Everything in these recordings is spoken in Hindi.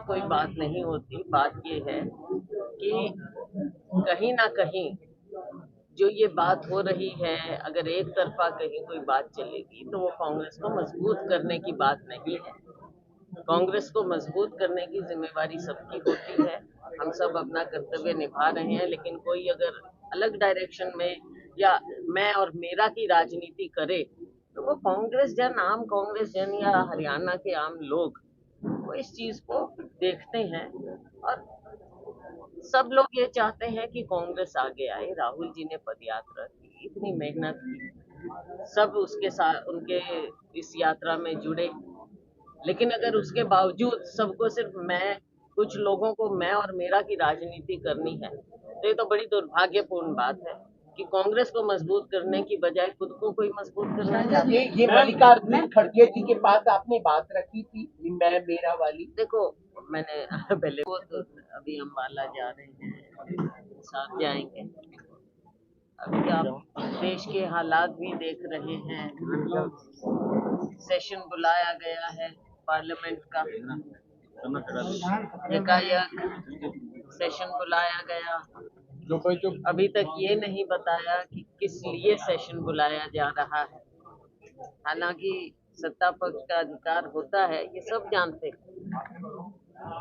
कोई बात नहीं होती। बात ये है कि कहीं ना कहीं जो ये बात हो रही है, अगर एक तरफा कहीं कोई बात चलेगी तो वो कांग्रेस को मजबूत करने की बात नहीं है। कांग्रेस को मजबूत करने की जिम्मेवारी सबकी होती है। हम सब अपना कर्तव्य निभा रहे हैं, लेकिन कोई अगर अलग डायरेक्शन में या मैं और मेरा की राजनीति करे तो वो कांग्रेस जन, आम कांग्रेस जन या हरियाणा के आम लोग वो इस चीज को देखते हैं। और सब लोग ये चाहते हैं कि कांग्रेस आगे आए। राहुल जी ने पदयात्रा की, इतनी मेहनत की, सब उसके साथ उनके इस यात्रा में जुड़े, लेकिन अगर उसके बावजूद सबको सिर्फ मैं, कुछ लोगों को मैं और मेरा की राजनीति करनी है तो ये तो बड़ी दुर्भाग्यपूर्ण बात है कि कांग्रेस को मजबूत करने की बजाय खुद को कोई मजबूत करना चाहता है। ये मल्लिकार्जुन खड़गे जी के पास आपने बात रखी थी, मैं मेरा वाली। देखो, मैंने पहले वो तो अभी अम्बाला जा रहे हैं, साथ जाएंगे। अभी आप देश के हालात भी देख रहे हैं। सेशन बुलाया गया है पार्लियामेंट का, एकाएक सेशन बुलाया गया। अभी तक ये नहीं बताया कि किस लिए सेशन बुलाया जा रहा है। हालांकि सत्ता पक्ष का अधिकार होता है, ये सब जानते हैं,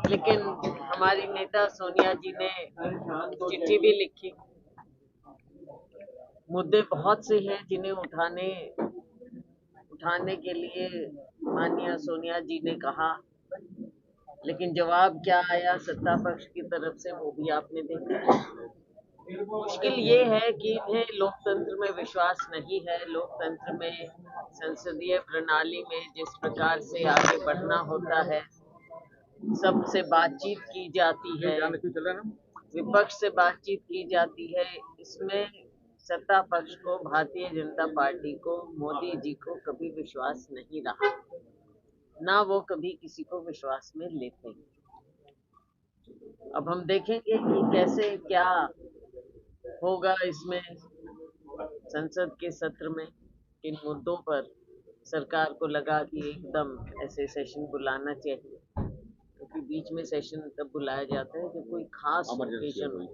लेकिन हमारी नेता सोनिया जी ने चिट्ठी भी लिखी। मुद्दे बहुत से हैं जिन्हें उठाने के लिए माननीय सोनिया जी ने कहा, लेकिन जवाब क्या आया सत्ता पक्ष की तरफ से वो भी आपने देखा। मुश्किल ये है कि इन्हें लोकतंत्र में विश्वास नहीं है। लोकतंत्र में, संसदीय प्रणाली में जिस प्रकार से आगे बढ़ना होता है, सबसे बातचीत की जाती है, विपक्ष से बातचीत की जाती है, इसमें सत्ता पक्ष को, भारतीय जनता पार्टी को, मोदी जी को कभी विश्वास नहीं रहा, ना वो कभी किसी को विश्वास में लेते हैं। अब हम देखेंगे कि कैसे क्या होगा इसमें, संसद के सत्र में किन मुद्दों पर सरकार को लगा कि एकदम ऐसे सेशन बुलाना चाहिए, क्योंकि बीच में सेशन तब बुलाया जाता है जब कोई खास ओकेजन हो,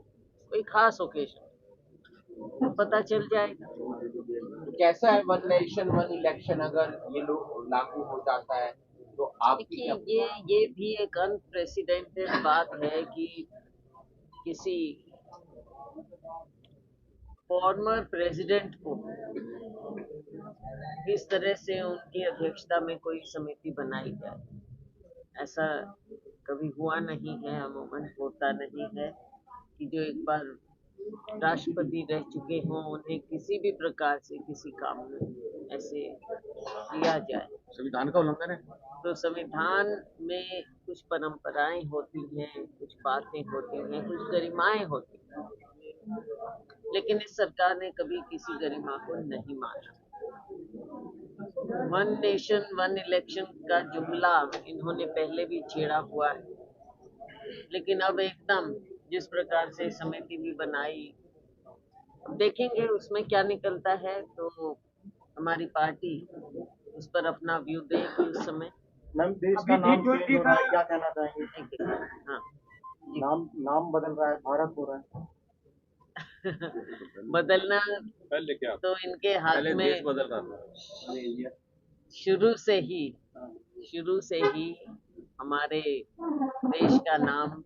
कोई खास ओकेजन तो पता चल जाएगा। कैसा है वन नेशन वन इलेक्शन, अगर ये लोग लागू हो जाता है तो आपकी देखिए, ये भी एक अनप्रेसिडेंटेड बात है कि किसी फॉर्मर प्रेसिडेंट को इस तरह से उनकी अध्यक्षता में कोई समिति बनाई जाए। ऐसा कभी हुआ नहीं है, अमूमन होता नहीं है कि जो एक बार राष्ट्रपति रह चुके हों उन्हें किसी भी प्रकार से किसी काम में ऐसे लिया जाए। संविधान का उल्लंघन है। तो संविधान में कुछ परंपराएं होती हैं, कुछ बातें होती हैं, कुछ गरिमाएं होती हैं, लेकिन इस सरकार ने कभी किसी गरिमा को नहीं माना। वन नेशन वन इलेक्शन का जुमला इन्होंने पहले भी छेड़ा हुआ है, लेकिन अब एकदम जिस प्रकार से समिति भी बनाई, देखेंगे उसमें क्या निकलता है। तो हमारी पार्टी उस पर अपना व्यू देगी उस समय। मैम, देश का नाम चेंज हो रहा है, क्या कहना चाहेंगे? हाँ, नाम बदल रहा है, भारत हो रहा है। बदलना पहले क्या, तो इनके हाथ पहले में देश बदल रहा था। शुरू से ही हमारे देश का नाम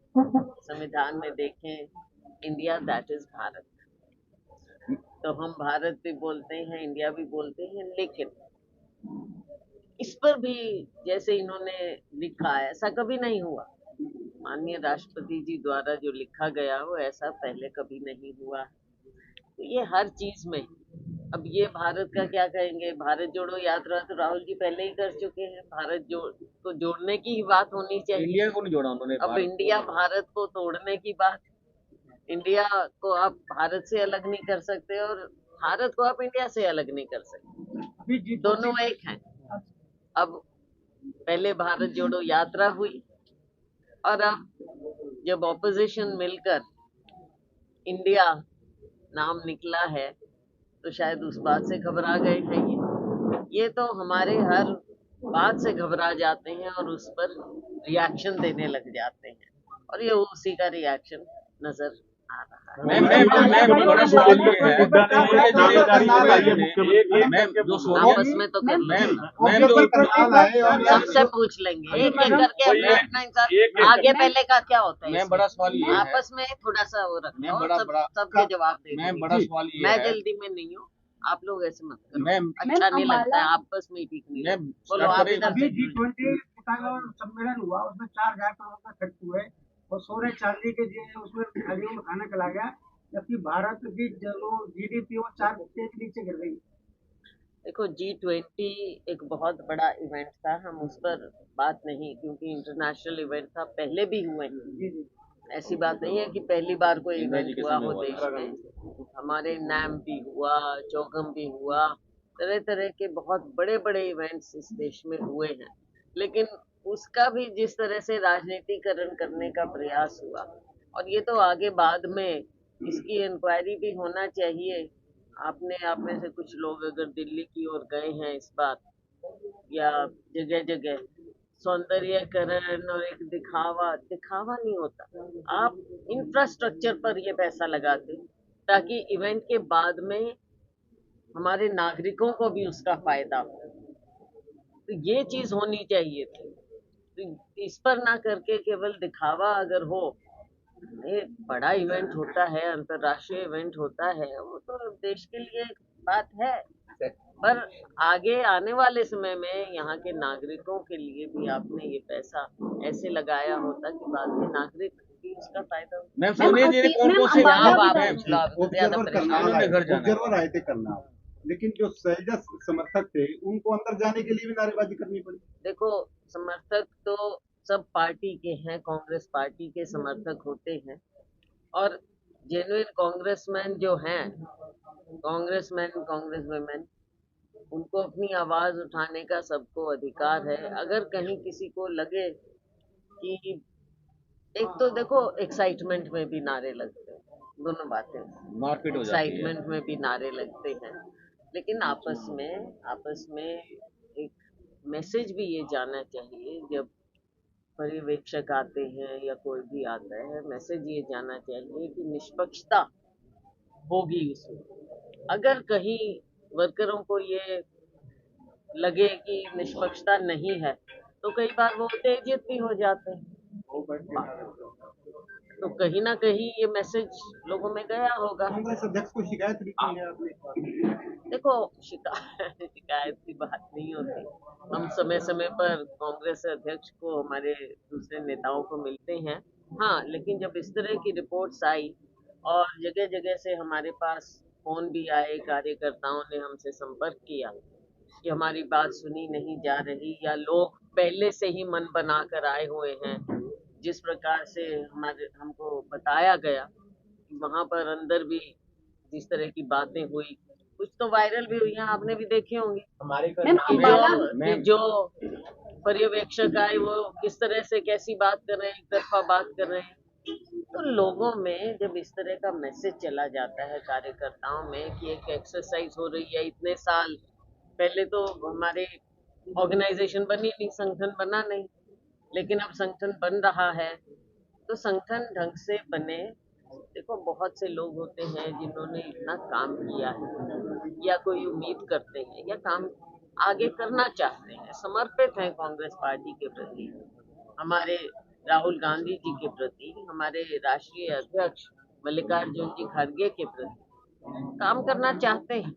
संविधान में देखें, इंडिया, दैट इज भारत। तो हम भारत भी बोलते हैं, इंडिया भी बोलते हैं, लेकिन इस पर भी जैसे इन्होंने लिखा है ऐसा कभी नहीं हुआ। माननीय राष्ट्रपति जी द्वारा जो लिखा गया हो ऐसा पहले कभी नहीं हुआ। तो ये हर चीज में, अब ये भारत का क्या कहेंगे, भारत जोड़ो यात्रा तो राहुल जी पहले ही कर चुके हैं। भारत को जोड़ने की ही बात होनी चाहिए। इंडिया को नहीं जोड़ा उन्होंने। अब इंडिया भारत को तोड़ने की बात, इंडिया को आप भारत से अलग नहीं कर सकते और भारत को आप इंडिया से अलग नहीं कर सकते, दोनों एक हैं। अब पहले भारत जोड़ो यात्रा हुई और अब जब ऑपोजिशन मिलकर इंडिया नाम निकला है तो शायद उस बात से घबरा गए हैं। ये तो हमारे हर बात से घबरा जाते हैं और उस पर रिएक्शन देने लग जाते हैं, और ये उसी का रिएक्शन नजर आ रहा है। मैम बड़ा सवाल ये है, मैम जो सोनिया आपस में तो कर मैम लो, मैम जो सबसे पूछ लेंगे एक एक करके, अपना अपना इंसान आगे पहले का क्या होता है मैम इसमें? बड़ा सवाल ये है, आपस में थोड़ा सा वो रखना मैम और बड़ा सबके जवाब दे मैम देंगे। बड़ा सवाल ये मैं है, जल्दी में नहीं हूँ, आप लोग ऐसे मत करो, मैम अच्छा नहीं लगता है, आपस में ठीक नहीं मैम बोलो। स्टार्ट आप करें। इधर अभी से G20 सम्मेलन हुआ, उसमें 4,000 करोड़ का खर्च हुए और सोने चांदी के जो है उसमें थालियों में खाना चला गया, जबकि भारत की जो GDP वो 4 के नीचे गिर गई। देखो, G20 एक बहुत बड़ा इवेंट था, हम उस पर बात नहीं, क्योंकि इंटरनेशनल इवेंट था, पहले भी हुए हैं, जी जी ऐसी बात नहीं है कि पहली बार कोई इंदिरा इवेंट जी के हुआ समय हो हुआ देश था। में। हमारे नैम भी हुआ, चौगम भी हुआ, तरह तरह के बहुत बड़े बड़े इवेंट्स इस देश में हुए हैं, लेकिन उसका भी जिस तरह से राजनीतिकरण करने का प्रयास हुआ, और ये तो आगे बाद में इसकी इंक्वायरी भी होना चाहिए। आप में से कुछ लोग अगर दिल्ली की ओर गए हैं इस बार, या जगह जगह सौंदर्यकरण और एक दिखावा दिखावा नहीं होता, आप इंफ्रास्ट्रक्चर पर ये पैसा लगाते ताकि इवेंट के बाद में हमारे नागरिकों को भी उसका फायदा हो, तो ये चीज होनी चाहिए थी। तो इस पर ना करके केवल दिखावा अगर हो, ये बड़ा इवेंट होता है, अंतर्राष्ट्रीय इवेंट होता है, वो तो देश के लिए एक बात है, पर आगे आने वाले समय में यहाँ के नागरिकों के लिए भी आपने ये पैसा ऐसे लगाया होता कि बाद में नागरिक भी उसका फायदा हो। मैम सोनिया जी ने कौन कौन से ज्यादा परेशान उन्होंने घर जाना है। ऑब्जर्वर आए थे करनाल, लेकिन जो सहज समर्थक थे उनको अंदर जाने के लिए भी नारेबाजी करनी पड़ी। देखो, समर्थक तो सब पार्टी के हैं, कांग्रेस पार्टी के समर्थक होते हैं, और जेन्युइन कांग्रेसमैन जो हैं, कांग्रेसमैन कांग्रेस वुमेन, उनको अपनी आवाज उठाने का सबको अधिकार है। अगर कहीं किसी को लगे कि, एक तो देखो एक्साइटमेंट में भी नारे लगते हैं, दोनों बातें, मारपीट हो जाती है। एक्साइटमेंट में भी नारे लगते हैं, लेकिन आपस में एक मैसेज भी ये जाना चाहिए, जब पर्यवेक्षक आते हैं या कोई भी आता है, मैसेज ये जाना चाहिए कि निष्पक्षता होगी उसमें। अगर कहीं वर्करों को ये लगे कि निष्पक्षता नहीं है, तो कई बार वो उत्तेजित भी हो जाते हैं, तो कहीं ना कहीं ये मैसेज लोगों में गया होगा। कांग्रेस अध्यक्ष को शिकायत भी की है आपने? देखो, शिकायत की बात नहीं होती, हम समय समय पर कांग्रेस अध्यक्ष को, हमारे दूसरे नेताओं को मिलते हैं, हाँ, लेकिन जब इस तरह की रिपोर्ट्स आई और जगह जगह से हमारे पास फोन भी आए, कार्यकर्ताओं ने हमसे संपर्क किया कि हमारी बात सुनी नहीं जा रही, या लोग पहले से ही मन बना कर आए हुए हैं, जिस प्रकार से हमको बताया गया, वहां पर अंदर भी जिस तरह की बातें हुई, कुछ तो वायरल भी हुई हैं, आपने भी देखी होंगी हमारे कि जो पर्यवेक्षक आए वो किस तरह से कैसी बात कर रहे हैं, एक तरफा बात कर रहे हैं। तो लोगों में जब इस तरह का मैसेज चला जाता है कार्यकर्ताओं में कि एक एक्सरसाइज हो रही है, इतने साल पहले तो हमारे ऑर्गेनाइजेशन बनी नहीं, संगठन बना नहीं, लेकिन अब संगठन बन रहा है, तो संगठन ढंग से बने। देखो, बहुत से लोग होते हैं जिन्होंने इतना काम किया है, या कोई उम्मीद करते हैं, या काम आगे करना चाहते हैं, समर्पित हैं कांग्रेस पार्टी के प्रति, हमारे राहुल गांधी जी के प्रति, हमारे राष्ट्रीय अध्यक्ष मल्लिकार्जुन जी खड़गे के प्रति काम करना चाहते हैं,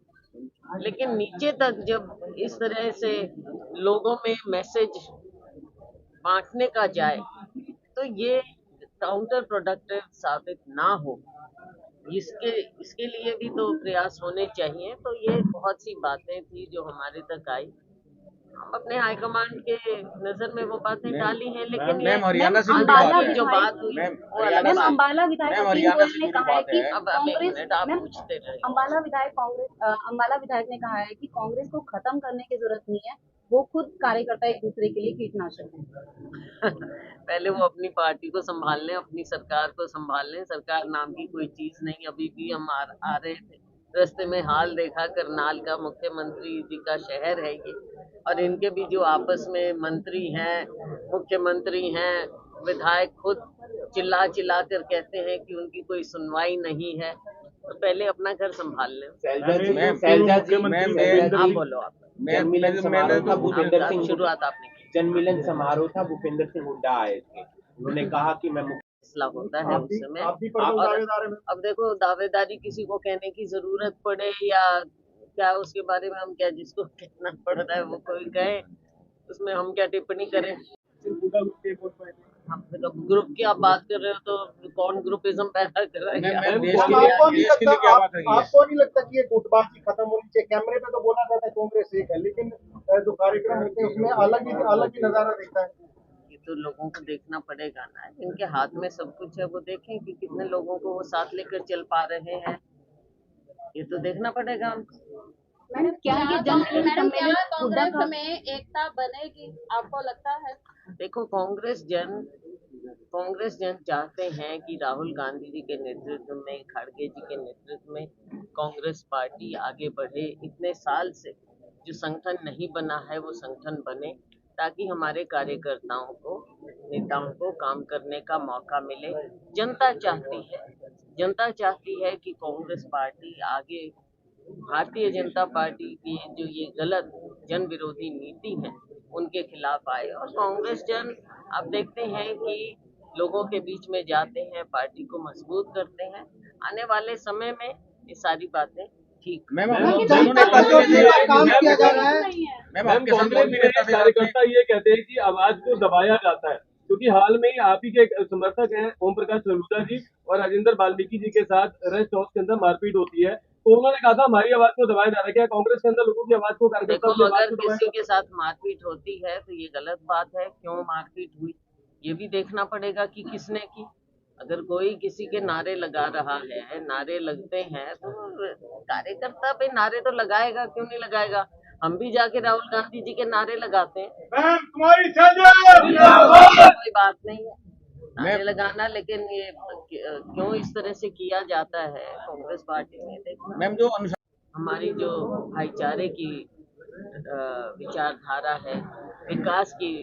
लेकिन नीचे तक जब इस तरह से लोगों में मैसेज बांटने का जाए, तो ये काउंटर प्रोडक्टिव साबित ना हो, इसके लिए भी तो प्रयास होने चाहिए। तो ये बहुत सी बातें थी जो हमारे तक आई, हम अपने हाईकमांड के नजर में वो बातें डाली हैं, लेकिन मैम हरियाणा से जुड़ी अम्बाला बात है। जो बात हुई मैम वो अलग मैम बात है। अम्बाला विधायक मैम, असीम हरियाणा गोयल से ने जुड़ी कहा है बात कि है। अब एक कांग्रेस मिनट, आप मैम पूछते रहे। अम्बाला विधायक ने कहा है कि कांग्रेस को खत्म करने की जरूरत नहीं है, वो खुद कार्यकर्ता एक दूसरे के लिए कीटनाशक है। पहले वो अपनी पार्टी को संभाल लें, अपनी सरकार को संभाल लें, सरकार नाम की कोई चीज नहीं, अभी भी हम आ रहे थे, रास्ते में हाल देखा, करनाल का मुख्यमंत्री जी का शहर है ये, और इनके भी जो आपस में मंत्री हैं, मुख्यमंत्री हैं, विधायक खुद चिल्ला चिल्ला कर कहते हैं कि उनकी कोई सुनवाई नहीं है। तो पहले अपना घर संभाल लें। आप बोलो, आप जनमिलन समारोह था, भूपेंद्र सिंह शुरुआत आपने की। जनमिलन समारोह था, भूपेंद्र सिंह हुड्डा आए थे, उन्होंने कहा कि मैं फैसला होता है उस समय। और अब देखो, दावेदारी किसी को कहने की जरूरत पड़े या क्या, उसके बारे में हम क्या, जिसको कहना पड़ रहा है वो कोई कहे, उसमें हम क्या टिप्पणी करें। हम तो ग्रुप की आप बात कर रहे हो तो कौन ग्रुपिज्म पैदा कर रहा है? आपको नहीं लगता कि ये गुटबाजी खत्म होनी चाहिए? कैमरे पे तो बोला जाता है कांग्रेस एक है, लेकिन जो कार्यक्रम होते हैं उसमें अलग ही नजारा दिखता है। ये तो लोगों को देखना पड़ेगा ना, इनके हाथ में सब कुछ है, वो देखें कि कितने लोगों को वो साथ लेकर चल पा रहे हैं, ये तो देखना पड़ेगा हमको। मैडम, क्या ये क्या कांग्रेस में एकता बनेगी, आपको लगता है? देखो, कांग्रेस जन चाहते हैं कि राहुल गांधी जी के नेतृत्व में, खड़गे जी के नेतृत्व में कांग्रेस पार्टी आगे बढ़े। इतने साल से जो संगठन नहीं बना है वो संगठन बने, ताकि हमारे कार्यकर्ताओं को, नेताओं को काम करने का मौका मिले। जनता चाहती है कि कांग्रेस पार्टी आगे, भारतीय जनता पार्टी की जो ये गलत जन विरोधी नीति है उनके खिलाफ आए। और कांग्रेस जन आप देखते हैं कि लोगों के बीच में जाते हैं, पार्टी को मजबूत करते हैं। आने वाले समय में ये सारी बातें ठीक। कार्यकर्ता ये कहते हैं कि आवाज को दबाया जाता है, क्योंकि हाल में ही आप ही के समर्थक हैं ओम प्रकाश सलूजा जी और राजेंद्र वाल्मीकि जी के साथ रेस्ट हाउस के अंदर मारपीट होती है, तो उन्होंने कहा था हमारी आवाज को दबाया जा रहा है। क्या कांग्रेस के अंदर लोगों की आवाज को, कार्यकर्ताओं की आवाज को दबाया? किसी के साथ मारपीट होती है तो ये गलत बात है। क्यों मारपीट हुई ये भी देखना पड़ेगा कि किसने की। अगर कोई किसी के नारे लगा रहा है, नारे लगते हैं, तो कार्यकर्ता पे नारे तो लगाएगा, क्यों नहीं लगाएगा? हम भी जाके राहुल गांधी जी के नारे लगाते हैं, कोई बात नहीं है नारे लगाना। लेकिन ये क्यों इस तरह से किया जाता है कांग्रेस पार्टी में? देखो मैम, जो हमारी जो भाईचारे की विचारधारा है, विकास की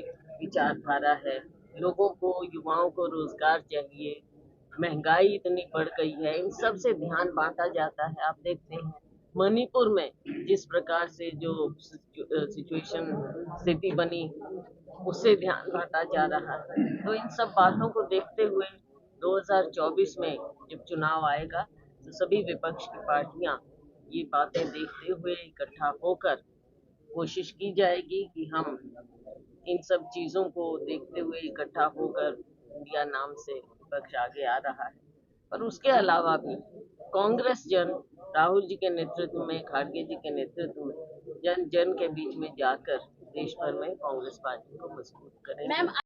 विचारधारा है, लोगों को, युवाओं को रोजगार चाहिए, महंगाई इतनी बढ़ गई है, इन सब से ध्यान बांटा जाता है। आप देखते हैं मणिपुर में जिस प्रकार से जो स्थिति बनी, उससे ध्यान बांटा जा रहा है। तो इन सब बातों को देखते हुए 2024 में जब चुनाव आएगा तो सभी विपक्ष की पार्टियां ये बातें देखते हुए इकट्ठा होकर कोशिश की जाएगी कि हम इन सब चीजों को देखते हुए इकट्ठा होकर, इंडिया नाम से विपक्ष आगे आ रहा है। पर उसके अलावा भी कांग्रेस जन राहुल जी के नेतृत्व में, खड़गे जी के नेतृत्व में जन के बीच में जाकर देश भर में कांग्रेस पार्टी को मजबूत करें।